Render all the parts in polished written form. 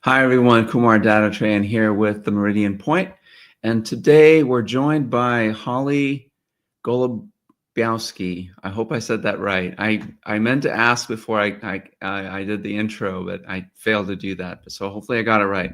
Hi, everyone. Kumar Dattatreyan here with the Meridian Point. And today we're joined by Holly Golebiowski. I hope I said that right. I meant to ask before I did the intro, but I failed to do that. So hopefully I got it right.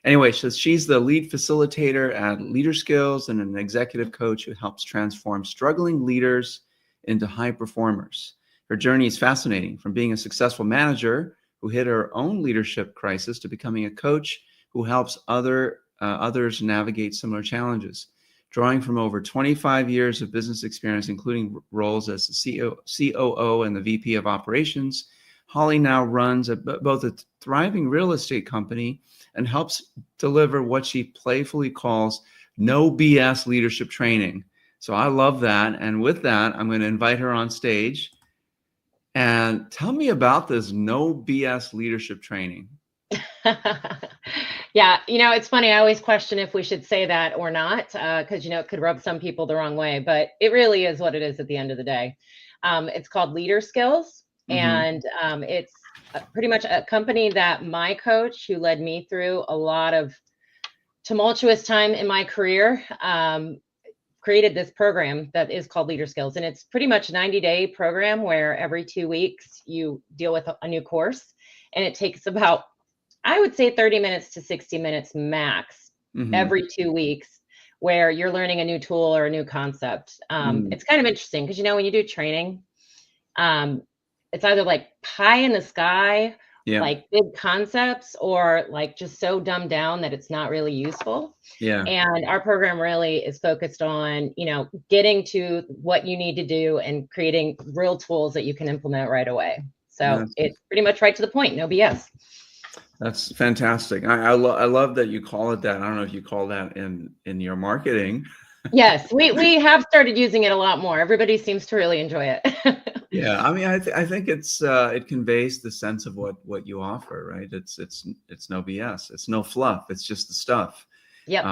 Anyway, so she's the lead facilitator at LeaderSkills and an executive coach who helps transform struggling leaders into high performers. Her journey is fascinating, from being a successful manager who hit her own leadership crisis to becoming a coach who helps others navigate similar challenges. Drawing from over 25 years of business experience, including roles as the COO and the VP of operations, Holly now runs both a thriving real estate company and helps deliver what she playfully calls no BS leadership training. So I love that. And with that, I'm going to invite her on stage. And tell me about this no BS leadership training. Yeah, it's funny. I always question if we should say that or not, because, it could rub some people the wrong way, but it really is what it is at the end of the day. It's called LeaderSkills, and it's pretty much a company that my coach, who led me through a lot of tumultuous time in my career, created this program that is called LeaderSkills. And it's pretty much a 90-day program where every 2 weeks you deal with a new course. And it takes about, I would say, 30 minutes to 60 minutes max every 2 weeks, where you're learning a new tool or a new concept. It's kind of interesting because, when you do training, it's either like pie in the sky, like big concepts, or like just so dumbed down that it's not really useful. And our program really is focused on, getting to what you need to do and creating real tools that you can implement right away. So it's pretty much right to the point, no BS. That's fantastic. I love that you call it that. I don't know if you call that in your marketing. Yes, we have started using it a lot more. Everybody seems to really enjoy it. Yeah, I mean, I think it conveys the sense of what you offer, right? It's no BS. It's no fluff. It's just the stuff. Yep.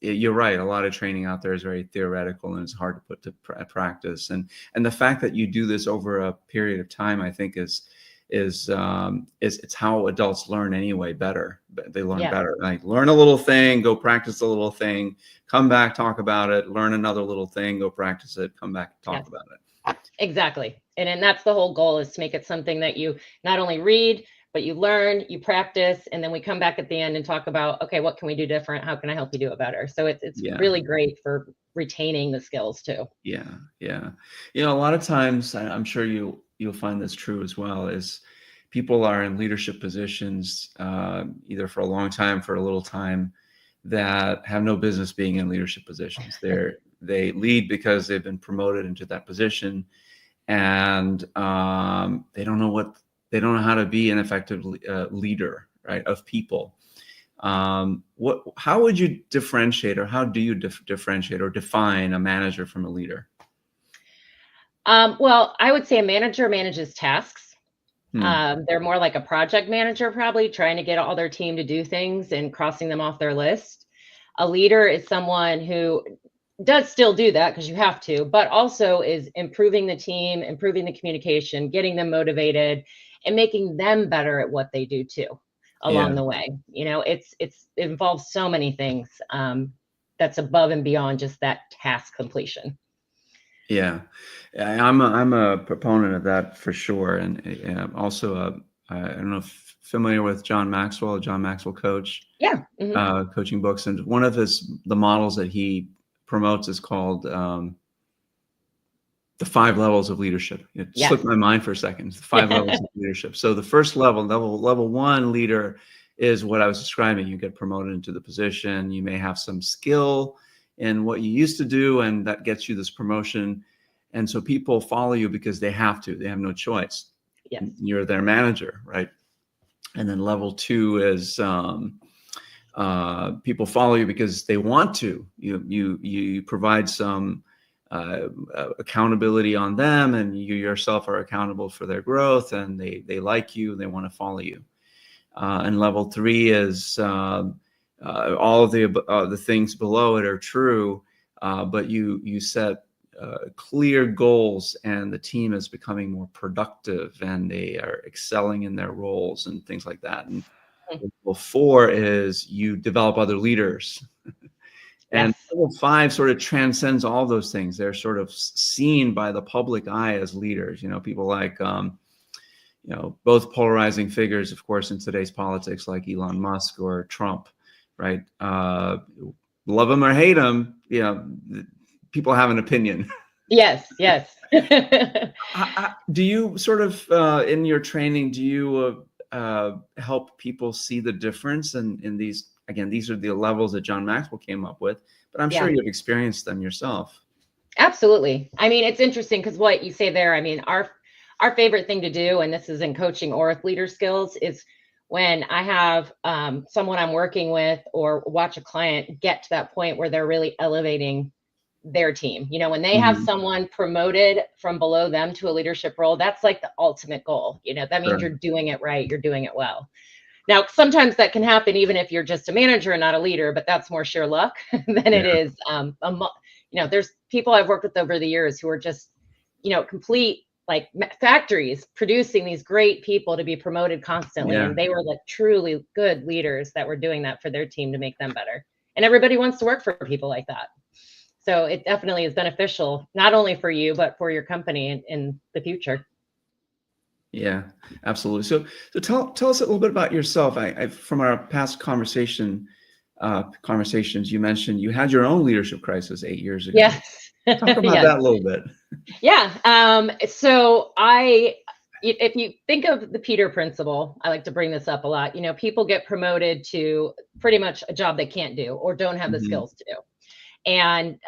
You're right. A lot of training out there is very theoretical and it's hard to put to practice. And the fact that you do this over a period of time, I think is it's how adults learn anyway better. They learn better. Like, learn a little thing, go practice a little thing, come back, talk about it, learn another little thing, go practice it, come back, talk about it. Exactly. And that's the whole goal, is to make it something that you not only read, but you learn, you practice, and then we come back at the end and talk about, okay, what can we do different? How can I help you do it better? So it's really great for retaining the skills too. Yeah. A lot of times, I'm sure you'll find this true as well, is people are in leadership positions, either for a long time, for a little time, that have no business being in leadership positions. They lead because they've been promoted into that position, and they don't know how to be an effective leader, right, of people. How would you differentiate, or how do you differentiate or define a manager from a leader? Well, I would say a manager manages tasks. They're more like a project manager, probably trying to get all their team to do things and crossing them off their list. A leader is someone who does still do that, because you have to, but also is improving the team, improving the communication, getting them motivated, and making them better at what they do too along the way. It involves so many things that's above and beyond just that task completion. Yeah, I'm a proponent of that for sure, and also I don't know if familiar with John Maxwell coach. Yeah. Coaching books, and one of the models that he promotes is called the 5 levels of leadership. It slipped my mind for a second. The 5 levels of leadership. So the first level 1 leader, is what I was describing. You get promoted into the position. You may have some skill in what you used to do, and that gets you this promotion. And so people follow you because they have to. They have no choice. Yes. You're their manager, right? And then level 2 is people follow you because they want to. You provide some accountability on them, and you yourself are accountable for their growth, and they like you, and they want to follow you. And level 3 is all of the things below it are true, but you set clear goals, and the team is becoming more productive, and they are excelling in their roles and things like that. And level 4 is you develop other leaders. And Yes. level 5 sort of transcends all those things. They're sort of seen by the public eye as leaders. People like, both polarizing figures, of course, in today's politics, like Elon Musk or Trump, right? Love them or hate them, people have an opinion. Yes. Do you sort of, in your training, do you help people see the difference in these? Again, these are the levels that John Maxwell came up with, but I'm sure you've experienced them yourself. Absolutely. I mean, it's interesting because what you say there, I mean, our favorite thing to do, and this is in coaching or with LeaderSkills, is when I have someone I'm working with or watch a client get to that point where they're really elevating their team. When they have someone promoted from below them to a leadership role, that's like the ultimate goal. That means you're doing it right. You're doing it well. Now, sometimes that can happen even if you're just a manager and not a leader, but that's more sheer luck than it is. There's people I've worked with over the years who are just, complete like factories producing these great people to be promoted constantly. And they were like truly good leaders that were doing that for their team to make them better. And everybody wants to work for people like that. So it definitely is beneficial, not only for you, but for your company in the future. Yeah, absolutely. So tell us a little bit about yourself. I from our past conversations, you mentioned you had your own leadership crisis 8 years ago. Yes. Talk about that a little bit. Yeah. So if you think of the Peter principle, I like to bring this up a lot. People get promoted to pretty much a job they can't do or don't have the skills to do. And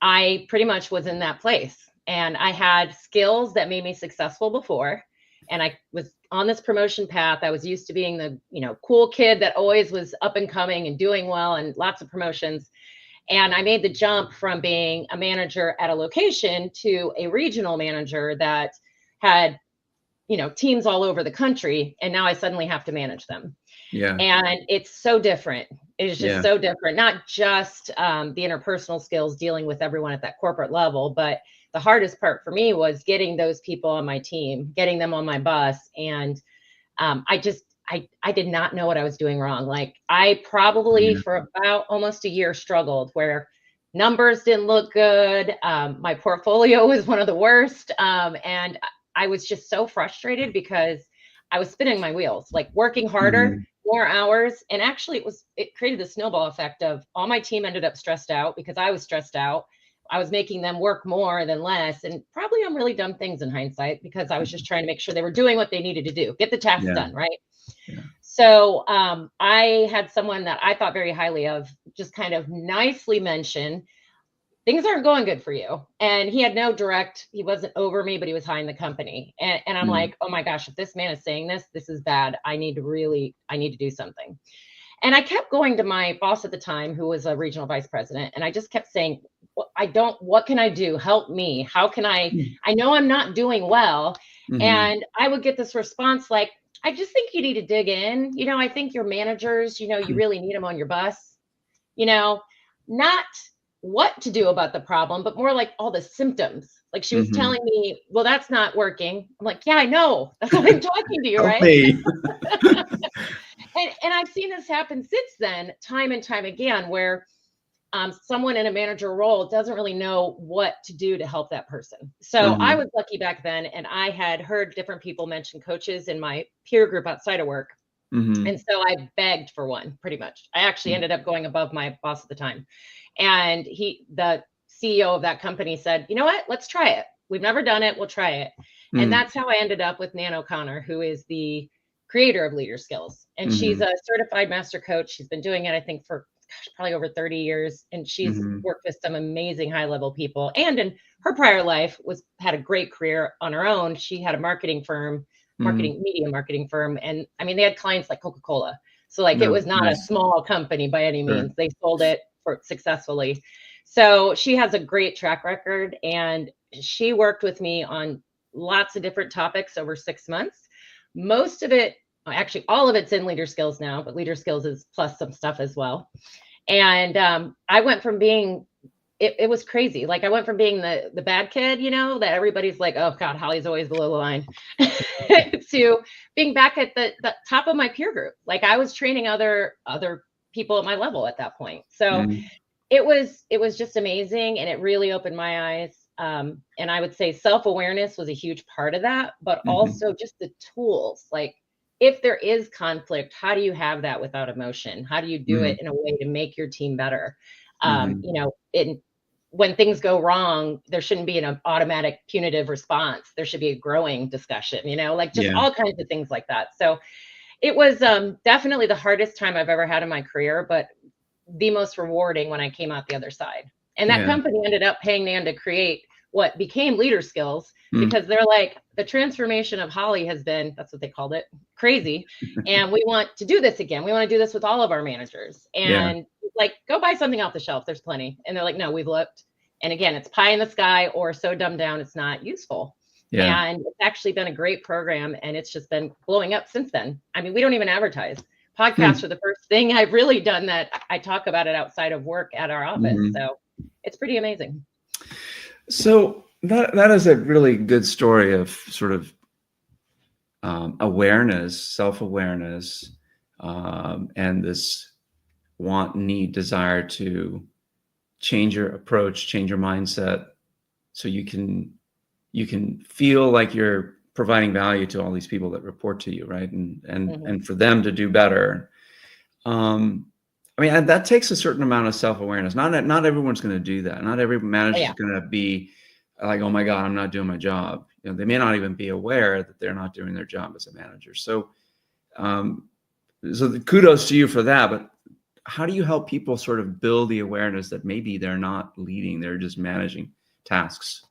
I pretty much was in that place. And I had skills that made me successful before. And I was on this promotion path. I was used to being the, cool kid that always was up and coming and doing well and lots of promotions. And I made the jump from being a manager at a location to a regional manager that had, teams all over the country. And now I suddenly have to manage them. Yeah. And it's so different. It is just so different, not just the interpersonal skills dealing with everyone at that corporate level, but the hardest part for me was getting those people on my team, getting them on my bus. And I did not know what I was doing wrong. Like I probably for about almost a year struggled where numbers didn't look good. My portfolio was one of the worst. And I was just so frustrated because I was spinning my wheels, like working harder, more hours. And actually it created the snowball effect of all my team ended up stressed out because I was stressed out. I was making them work more than less, and probably on really dumb things in hindsight because I was just trying to make sure they were doing what they needed to do, get the task done, right? Yeah. So I had someone that I thought very highly of just kind of nicely mention, things aren't going good for you. And he had he wasn't over me, but he was high in the company. And I'm like, oh my gosh, if this man is saying this is bad. I need to do something. And I kept going to my boss at the time, who was a regional vice president. And I just kept saying, what can I do? Help me. How can I know I'm not doing well. And I would get this response like, I just think you need to dig in. I think your managers, you really need them on your bus, not what to do about the problem, but more like all the symptoms. Like she was telling me, well, that's not working. I'm like, yeah, I know. That's why I'm talking to you, right? And I've seen this happen since then, time and time again, where someone in a manager role doesn't really know what to do to help that person. So I was lucky back then, and I had heard different people mention coaches in my peer group outside of work. And so I begged for one, pretty much. I actually ended up going above my boss at the time. And the CEO of that company said, you know what, let's try it. We've never done it. We'll try it. And that's how I ended up with Nan O'Connor, who is the creator of LeaderSkills. And she's a certified master coach. She's been doing it, I think, for probably over 30 years. And she's worked with some amazing high-level people. And in her prior life had a great career on her own. She had a marketing firm, media marketing firm. And I mean, they had clients like Coca-Cola. So like it was not a small company by any means. They sold it successfully. So she has a great track record, and she worked with me on lots of different topics over 6 months. Most of it, actually all of it's in LeaderSkills now, but LeaderSkills is plus some stuff as well. And I went from being it was crazy. Like I went from being the bad kid, that everybody's like, oh God, Holly's always below the line, to being back at the top of my peer group. Like I was training other people at my level at that point. So it was just amazing. And it really opened my eyes. And I would say self-awareness was a huge part of that, but also just the tools. Like if there is conflict, how do you have that without emotion? How do you do it in a way to make your team better? When things go wrong, there shouldn't be an automatic punitive response. There should be a growing discussion, like just all kinds of things like that. So it was definitely the hardest time I've ever had in my career, but the most rewarding when I came out the other side. And that company ended up paying Nan to create what became LeaderSkills, because they're like, the transformation of Holly has been, that's what they called it, crazy. And we want to do this again. We want to do this with all of our managers. And like, go buy something off the shelf. There's plenty. And they're like, no, we've looked. And again, it's pie in the sky or so dumbed down, it's not useful. And it's actually been a great program. And it's just been blowing up since then. I mean, we don't even advertise. Podcasts are the first thing I've really done that I talk about it outside of work at our office. So it's pretty amazing. So that is a really good story of sort of awareness, self-awareness, and this want, need, desire to change your approach, change your mindset, so you can feel like you're providing value to all these people that report to you, right? And for them to do better. I mean, that takes a certain amount of self-awareness. Not everyone's going to do that. Not every manager is going to be like, oh my God, I'm not doing my job. They may not even be aware that they're not doing their job as a manager. So, so kudos to you for that. But how do you help people sort of build the awareness that maybe they're not leading, they're just managing tasks?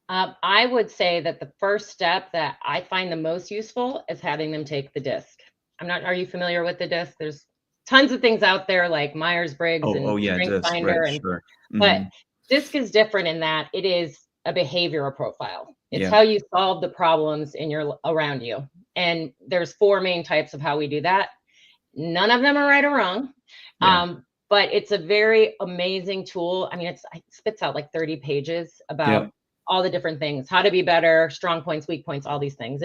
I would say that the first step that I find the most useful is having them take the DISC. Are you familiar with the DISC? There's tons of things out there like Myers-Briggs and StrengthsFinder. Right, sure. But DISC is different in that it is a behavioral profile. It's how you solve the problems around you. And there's 4 main types of how we do that. None of them are right or wrong. But it's a very amazing tool. I mean, it spits out like 30 pages about all the different things, how to be better, strong points, weak points, all these things.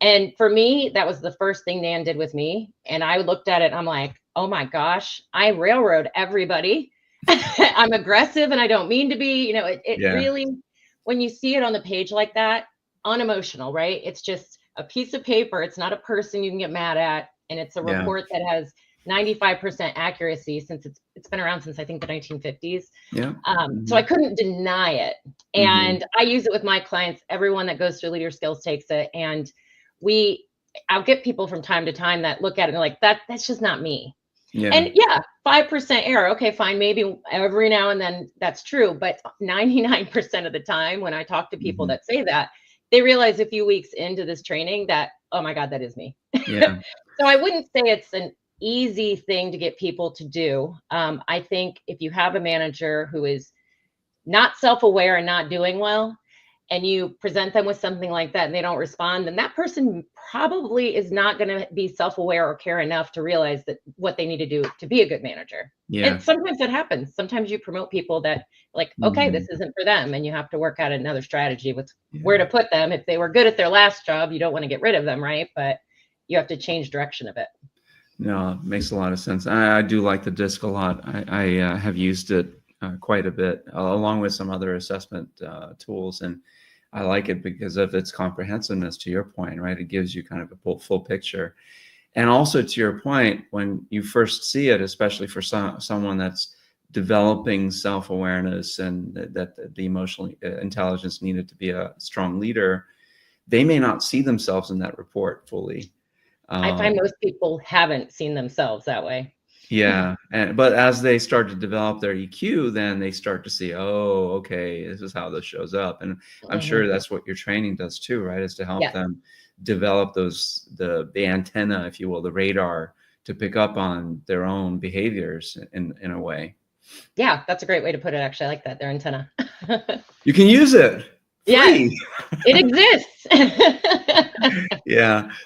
And for me, that was the first thing Nan did with me. And I looked at it and I'm like, oh my gosh, I railroad everybody. I'm aggressive and I don't mean to be, really, when you see it on the page like that, unemotional, right? It's just a piece of paper. It's not a person you can get mad at. And it's a report that has 95% accuracy since it's been around since I think the 1950s. So I couldn't deny it. And I use it with my clients. Everyone that goes through LeaderSkills takes it. And I'll get people from time to time that look at it and like, that's just not me. And 5% error. Okay, fine. Maybe every now and then that's true. But 99% of the time when I talk to people that say that, they realize a few weeks into this training that, oh my God, that is me. So I wouldn't say it's an easy thing to get people to do. I think if you have a manager who is not self-aware and not doing well, and you present them with something like that and they don't respond, then that person probably is not going to be self-aware or care enough to realize that what they need to do to be a good manager. And sometimes that happens. Sometimes you promote people that like, okay, this isn't for them. And you have to work out another strategy with where to put them. If they were good at their last job, you don't want to get rid of them, right? But you have to change direction a bit. No, it makes a lot of sense. I do like the DISC a lot. I have used it quite a bit, along with some other assessment tools. And I like it because of its comprehensiveness, to your point, right? It gives you kind of a full picture. And also to your point, when you first see it, especially for someone that's developing self-awareness and that the emotional intelligence needed to be a strong leader, they may not see themselves in that report fully. I find most people haven't seen themselves that way. But as they start to develop their EQ, then they start to see, oh, okay, this is how this shows up. And I'm sure that's what your training does too, right? Is to help them develop the antenna, if you will, the radar, to pick up on their own behaviors in a way. Yeah, that's a great way to put it. Actually, I like that, their antenna. You can use it. Yeah, it exists.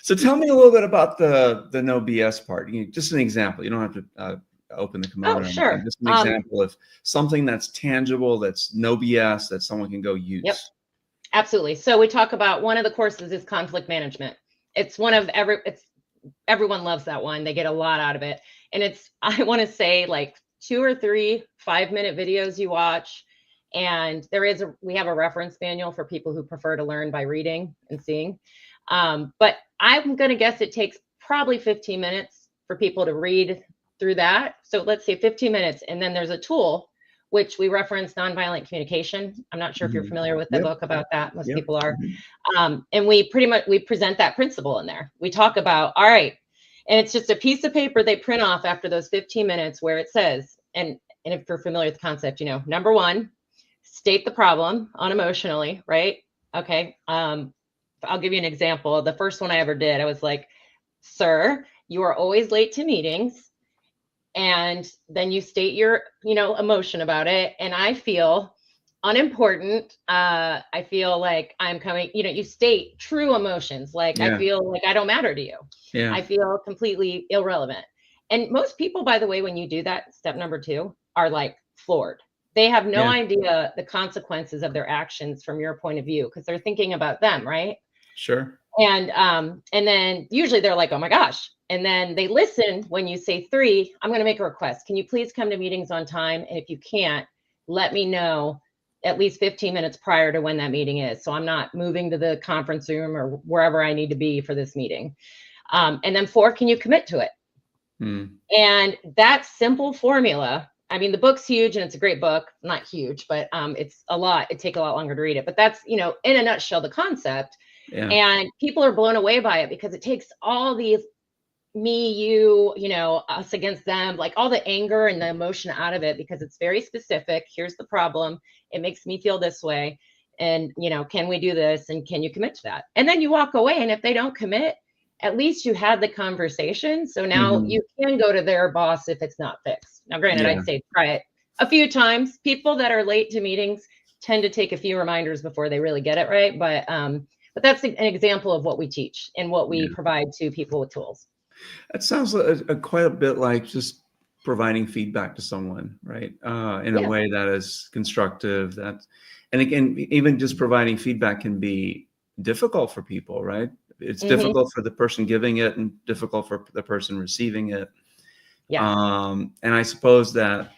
So tell me a little bit about the no BS part. Just an example. You don't have to open the kimono? Oh, sure. Just an example of something that's tangible, that's no BS, that someone can go use. Yep, absolutely. So we talk about, one of the courses is conflict management. It's everyone loves that one. They get a lot out of it. And I want to say, like 2 or 3 5-minute videos you watch. And we have a reference manual for people who prefer to learn by reading and seeing. But I'm going to guess it takes probably 15 minutes for people to read through that. So let's say 15 minutes. And then there's a tool, which we reference, nonviolent communication. I'm not sure if you're familiar with the book about that. Most people are. And we present that principle in there. We talk about, all right, and it's just a piece of paper they print off after those 15 minutes where it says, and if you're familiar with the concept, number 1, state the problem unemotionally, right? Okay. I'll give you an example. The first one I ever did, I was like, sir, you are always late to meetings. And then you state your, emotion about it. And I feel unimportant. I feel like I'm coming, you state true emotions. Like, I feel like I don't matter to you. Yeah. I feel completely irrelevant. And most people, by the way, when you do that, step number 2, are like floored. They have no idea the consequences of their actions from your point of view, because they're thinking about them, right? Sure. And then usually they're like, oh my gosh. And then they listen when you say 3, I'm going to make a request. Can you please come to meetings on time? And if you can't, let me know at least 15 minutes prior to when that meeting is. So I'm not moving to the conference room or wherever I need to be for this meeting. And then 4, can you commit to it? And that simple formula, I mean, the book's huge and it's a great book, not huge, but it's a lot. It'd take a lot longer to read it, but that's, in a nutshell, the concept. Yeah. And people are blown away by it because it takes all these me, you, us against them, like all the anger and the emotion out of it, because it's very specific. Here's the problem. It makes me feel this way. And, can we do this? And can you commit to that? And then you walk away. And if they don't commit, at least you had the conversation. So now you can go to their boss if it's not fixed. Now, granted, I'd say try it a few times. People that are late to meetings tend to take a few reminders before they really get it right. But that's an example of what we teach and what we provide to people with tools. It sounds quite a bit like just providing feedback to someone, right? In a way that is constructive. And again, even just providing feedback can be difficult for people, right? It's difficult for the person giving it and difficult for the person receiving it. Yeah. And I suppose that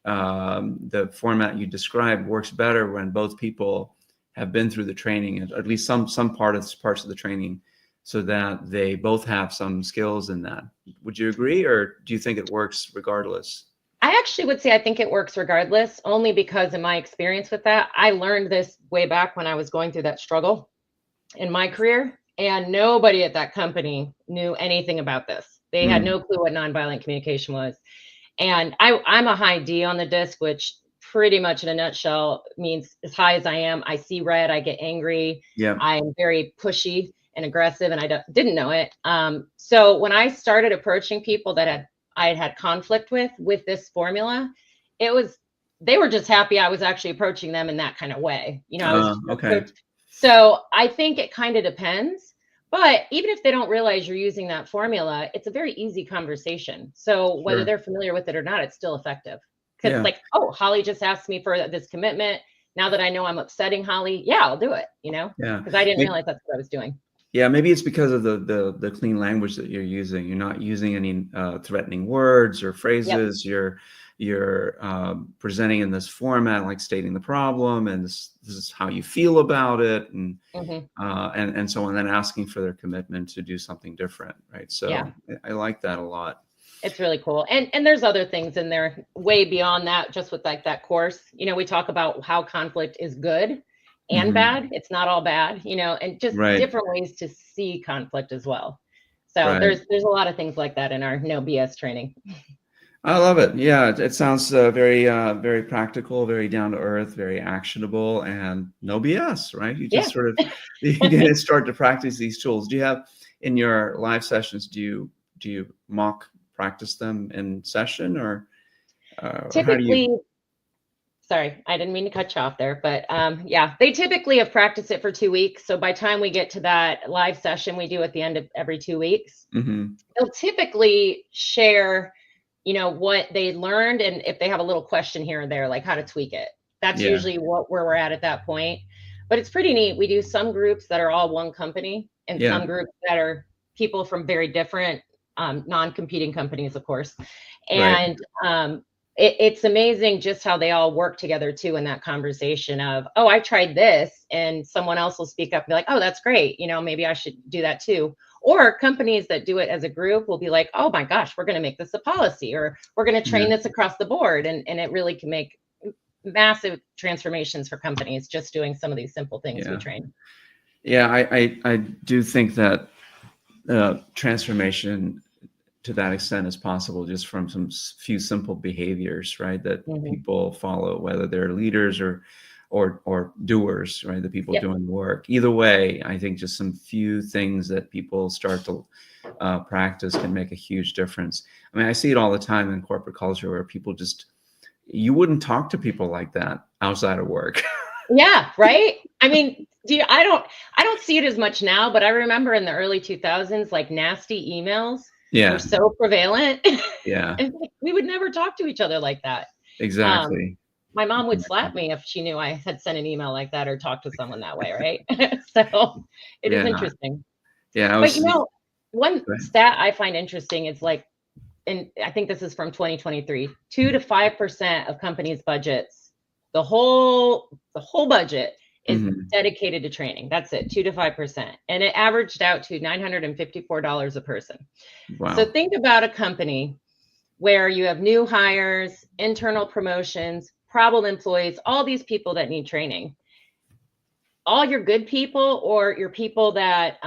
the format you described works better when both people have been through the training, at least some parts of the training, so that they both have some skills in that. Would you agree, or do you think it works regardless? I actually would say I think it works regardless, only because in my experience with that, I learned this way back when I was going through that struggle in my career, and nobody at that company knew anything about this. They had no clue what nonviolent communication was. And I'm a high D on the disc, which pretty much in a nutshell means as high as I am, I see red, I get angry, I'm very pushy and aggressive, and I didn't know it. So when I started approaching people that I had conflict with this formula, they were just happy I was actually approaching them in that kind of way. Okay. So I think it kind of depends, but even if they don't realize you're using that formula, it's a very easy conversation. So whether they're familiar with it or not, it's still effective. Because it's like, oh, Holly just asked me for this commitment. Now that I know I'm upsetting Holly, I'll do it, because I didn't realize that's what I was doing. Yeah, maybe it's because of the clean language that you're using. You're not using any threatening words or phrases. You're presenting in this format, like stating the problem, and this is how you feel about it, and and so on, and then asking for their commitment to do something different, right? So I like that a lot. It's really cool. And there's other things in there way beyond that, just with like that course. We talk about how conflict is good and bad. It's not all bad, and just different ways to see conflict as well. So there's a lot of things like that in our no BS training. I love it. Yeah, it sounds very very practical, very down to earth, very actionable, and no BS, right? You just sort of you start to practice these tools. Do you have in your live sessions? Do you mock practice them in session, or typically? Sorry, I didn't mean to cut you off there, but they typically have practiced it for 2 weeks. So by the time we get to that live session we do at the end of every 2 weeks, they'll typically share what they learned, and if they have a little question here and there, like how to tweak it. That's usually where we're at that point. But it's pretty neat. We do some groups that are all one company, and some groups that are people from very different non-competing companies, of course. And it's amazing just how they all work together too in that conversation of, oh, I tried this, and someone else will speak up and be like, oh, that's great. Maybe I should do that too. Or companies that do it as a group will be like, oh my gosh, we're going to make this a policy, or we're going to train this across the board. And it really can make massive transformations for companies just doing some of these simple things we train. Yeah, I do think that transformation to that extent is possible just from some few simple behaviors, right? That people follow, whether they're leaders or doers, right? The people doing the work. Either way, I think just some few things that people start to practice can make a huge difference. I mean, I see it all the time in corporate culture where people you wouldn't talk to people like that outside of work. Yeah, right. I mean, I don't see it as much now, but I remember in the early 2000s, like nasty emails were so prevalent. Yeah. And we would never talk to each other like that. Exactly. My mom would slap me if she knew I had sent an email like that or talked to someone that way, right? So it is interesting. Yeah. But one stat I find interesting is like, and I think this is from 2023, 2 to 5% of companies' budgets, the whole budget is dedicated to training. That's it, 2 to 5%. And it averaged out to $954 a person. Wow. So think about a company where you have new hires, internal promotions, problem employees, all these people that need training. All your good people, or your people that,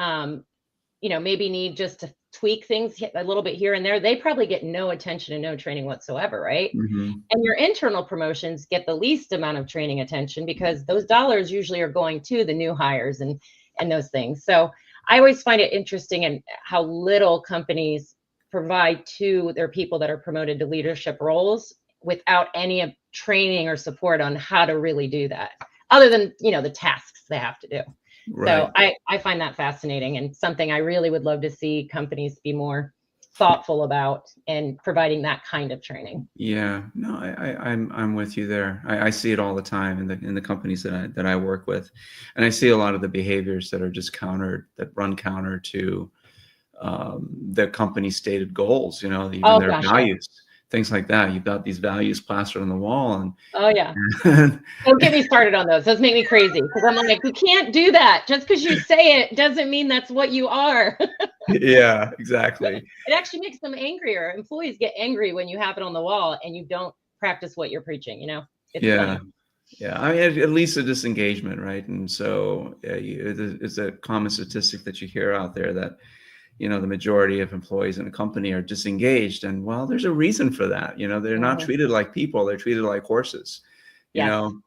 maybe need just to tweak things a little bit here and there, they probably get no attention and no training whatsoever, right? And your internal promotions get the least amount of training attention because those dollars usually are going to the new hires and those things. So I always find it interesting in how little companies provide to their people that are promoted to leadership roles without any training or support on how to really do that, other than, the tasks they have to do. Right. So I find that fascinating, and something I really would love to see companies be more thoughtful about and providing that kind of training. Yeah, no, I'm with you there. I see it all the time in the companies that I work with, and I see a lot of the behaviors that are just run counter to the company's stated goals. Even their values. Things like that. You've got these values plastered on the wall, and don't get me started on those. Those make me crazy because I'm like, you can't do that. Just because you say it doesn't mean that's what you are. Yeah, exactly. It actually makes them angrier. Employees get angry when you have it on the wall and you don't practice what you're preaching. It's funny. Yeah. I mean, at least a disengagement, right? And so it's a common statistic that you hear out there that the majority of employees in a company are disengaged. And well, there's a reason for that. They're not treated like people. They're treated like horses, given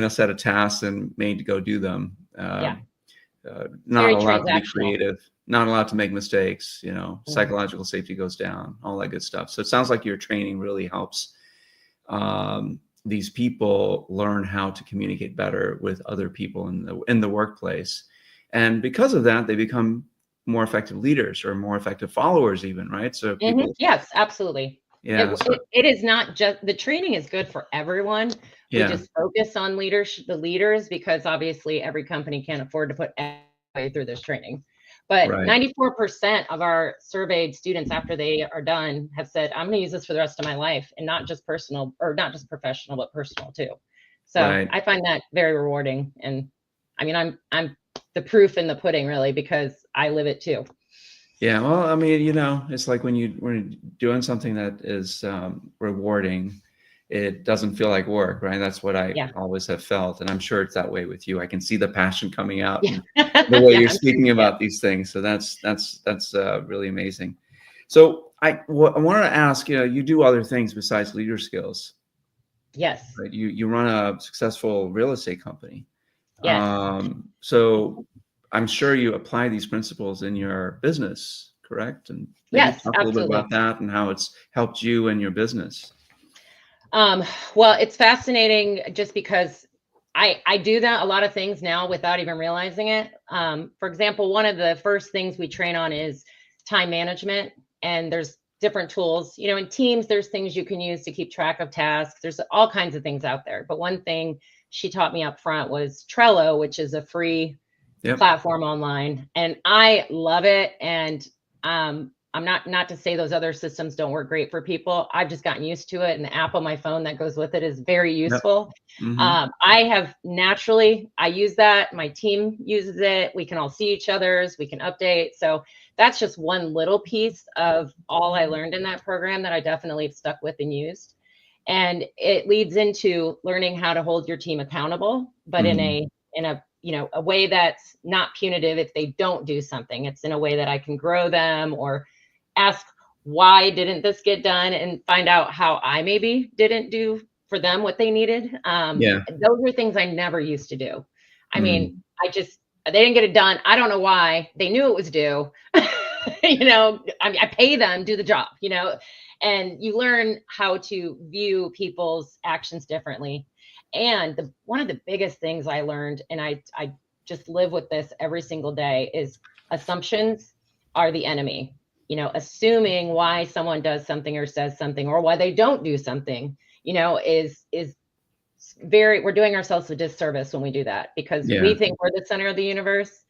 a set of tasks and made to go do them. Not Very allowed to be creative, not allowed to make mistakes, psychological safety goes down, all that good stuff. So it sounds like your training really helps these people learn how to communicate better with other people in the workplace. And because of that, they become more effective leaders or more effective followers even, right? So people, yes, absolutely. Yeah, it is not just, the training is good for everyone. We just focus on the leaders, because obviously every company can't afford to put everybody through this training. But 94% of our surveyed students after they are done have said, I'm going to use this for the rest of my life, and not just personal, or not just professional, but personal too. So I find that very rewarding. And I mean, I'm the proof in the pudding, really, because I live it too. Yeah, well, I mean, it's like when you're doing something that is rewarding, it doesn't feel like work, right? That's what I always have felt, and I'm sure it's that way with you. I can see the passion coming out in the way you're speaking about these things. So that's really amazing. So I wanted to ask, you do other things besides LeaderSkills. Yes. Right? You run a successful real estate company. Yes. So I'm sure you apply these principles in your business, correct? And yes, talk a little bit about that and how it's helped you in your business. Well, it's fascinating just because I do that a lot of things now without even realizing it. For example, one of the first things we train on is time management, and there's different tools. In Teams, there's things you can use to keep track of tasks. There's all kinds of things out there. But one thing she taught me up front was Trello, which is a free platform online. And I love it. And I'm not to say those other systems don't work great for people. I've just gotten used to it. And the app on my phone that goes with it is very useful. I use that. My team uses it. We can all see each other's, we can update. So that's just one little piece of all I learned in that program that I definitely have stuck with and used. And it leads into learning how to hold your team accountable, but in a way that's not punitive if they don't do something. It's in a way that I can grow them or ask, why didn't this get done, and find out how I maybe didn't do for them what they needed. Those are things I never used to do. I mean, they didn't get it done. I don't know why. They knew it was due. I pay them, do the job, and you learn how to view people's actions differently. And one of the biggest things I learned, and I just live with this every single day, is assumptions are the enemy. Assuming why someone does something or says something or why they don't do something, is we're doing ourselves a disservice when we do that, because we think we're the center of the universe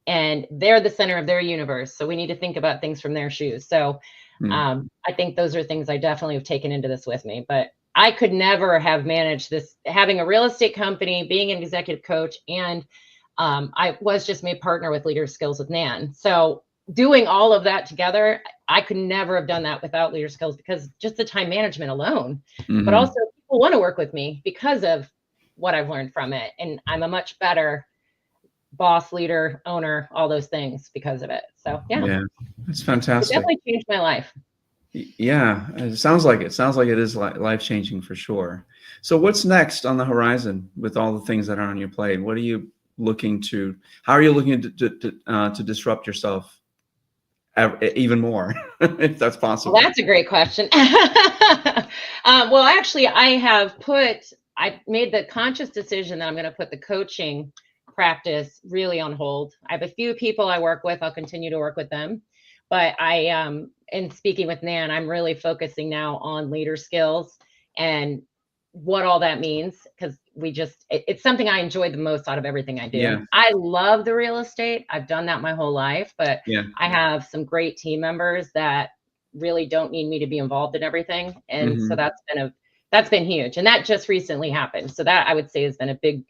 and they're the center of their universe. So we need to think about things from their shoes. So I think those are things I definitely have taken into this with me, but I could never have managed this, having a real estate company, being an executive coach, and I was just made partner with LeaderSkills with Nan. So doing all of that together, I could never have done that without LeaderSkills, because just the time management alone, but also people want to work with me because of what I've learned from it. And I'm a much better boss, leader, owner, all those things because of it. So yeah, that's fantastic. It definitely changed my life. Yeah, it sounds like it. Sounds like it is life-changing for sure. So what's next on the horizon with all the things that are on your plate? What are you looking to, how are you looking to disrupt yourself even more, if that's possible? Well, that's a great question. Well, actually, I made the conscious decision that I'm going to put the coaching practice really on hold. I have a few people I work with. I'll continue to work with them. But in speaking with Nan, I'm really focusing now on LeaderSkills and what all that means, because it's something I enjoy the most out of everything I do. Yeah. I love the real estate. I've done that my whole life, but I have some great team members that really don't need me to be involved in everything. And so that's been huge. And that just recently happened. So that, I would say, has been a big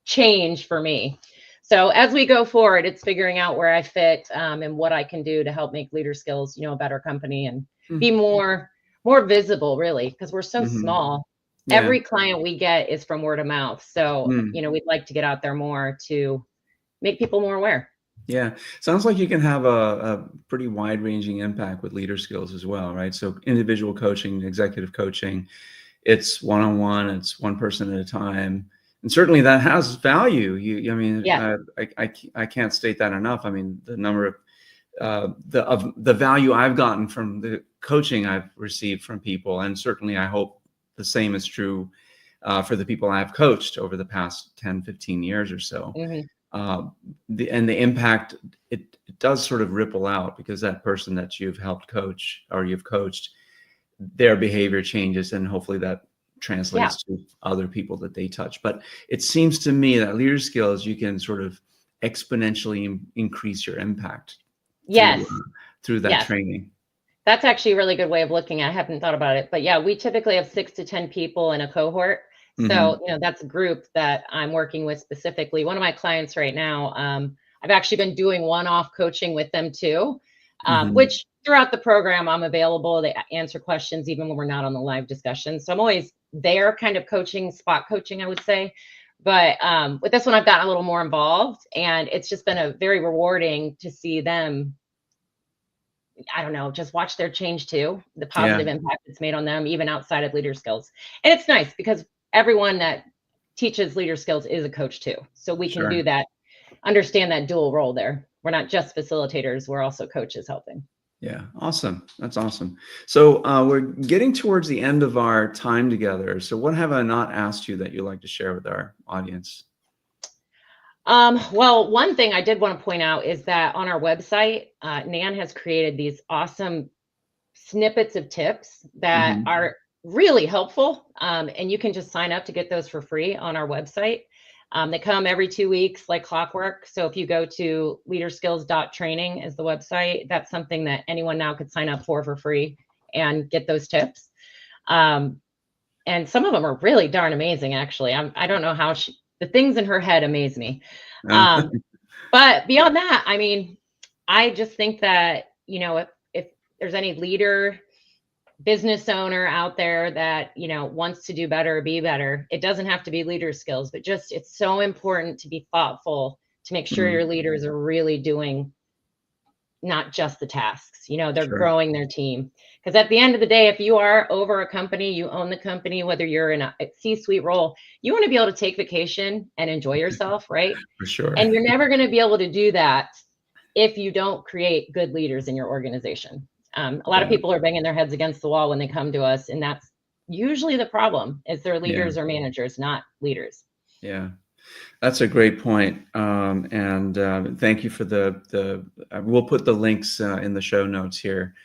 change for me. So as we go forward, it's figuring out where I fit and what I can do to help make LeaderSkills, a better company and be more visible, really, because we're so small. Yeah. Every client we get is from word of mouth. So, we'd like to get out there more to make people more aware. Yeah. Sounds like you can have a pretty wide ranging impact with LeaderSkills as well, right? So individual coaching, executive coaching, it's one-on-one, it's one person at a time. And certainly that has value. I can't state that enough. I mean, the number of the value I've gotten from the coaching I've received from people, and certainly I hope the same is true for the people I've coached over the past 10, 15 years or so. The impact, it does sort of ripple out, because that person that you've helped coach or you've coached, their behavior changes, and hopefully that translates to other people that they touch. But it seems to me that LeaderSkills, you can sort of exponentially increase your impact through that training. That's actually a really good way of looking at it. I haven't thought about it, but we typically have 6 to 10 people in a cohort. So, that's a group that I'm working with specifically. One of my clients right now, I've actually been doing one-off coaching with them too, which throughout the program, I'm available. They answer questions even when we're not on the live discussion. So I'm always there, kind of coaching, spot coaching, I would say. But with this one, I've gotten a little more involved, and it's just been a very rewarding to see them, I don't know, just watch their change too, the positive impact it's made on them, even outside of LeaderSkills. And it's nice because everyone that teaches LeaderSkills is a coach too. So we can do that, understand that dual role there. We're not just facilitators, we're also coaches helping. Yeah, awesome. That's awesome. So we're getting towards the end of our time together. So what have I not asked you that you'd like to share with our audience? Well, one thing I did want to point out is that on our website, Nan has created these awesome snippets of tips that are really helpful. And you can just sign up to get those for free on our website. They come every 2 weeks like clockwork. So if you go to leaderskills.training is the website, that's something that anyone now could sign up for free and get those tips. And some of them are really darn amazing, actually. I don't know how the things in her head amaze me. But beyond that, I mean, I just think that, you know, if there's any leader, business owner out there that, you know, wants to do better, be better, it doesn't have to be leader skills, but just, it's so important to be thoughtful to make sure your leaders are really doing not just the tasks, you know, they're growing their team. Because at the end of the day, if you are over a company, you own the company, whether you're in a C-suite role, you want to be able to take vacation and enjoy yourself, right? For sure. And you're never going to be able to do that if you don't create good leaders in your organization. A lot of people are banging their heads against the wall when they come to us, and that's usually the problem, is they're leaders or managers, not leaders. Yeah, that's a great point. And thank you for we'll put the links in the show notes here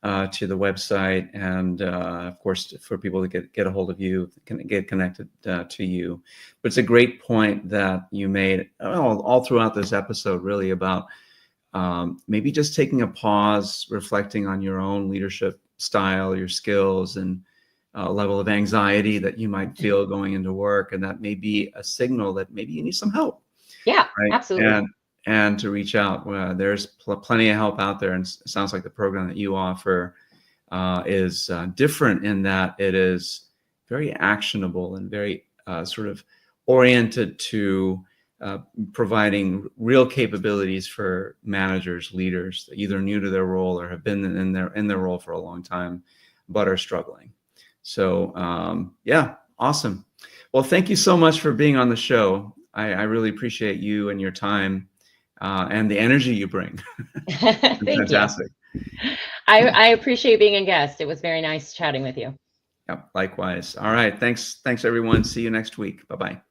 to the website, and of course for people to get a hold of you, get connected to you. But it's a great point that you made all throughout this episode, really, about maybe just taking a pause, reflecting on your own leadership style, your skills, and level of anxiety that you might feel going into work. And that may be a signal that maybe you need some help. Yeah, right? absolutely. And to reach out. There's plenty of help out there. And it sounds like the program that you offer is different in that it is very actionable and very sort of oriented to providing real capabilities for managers, leaders, either new to their role or have been in their role for a long time, but are struggling. So yeah, awesome. Well, thank you so much for being on the show. I really appreciate you and your time and the energy you bring. Thank fantastic. You. I appreciate being a guest. It was very nice chatting with you. Yeah, likewise. All right. Thanks, everyone. See you next week. Bye-bye.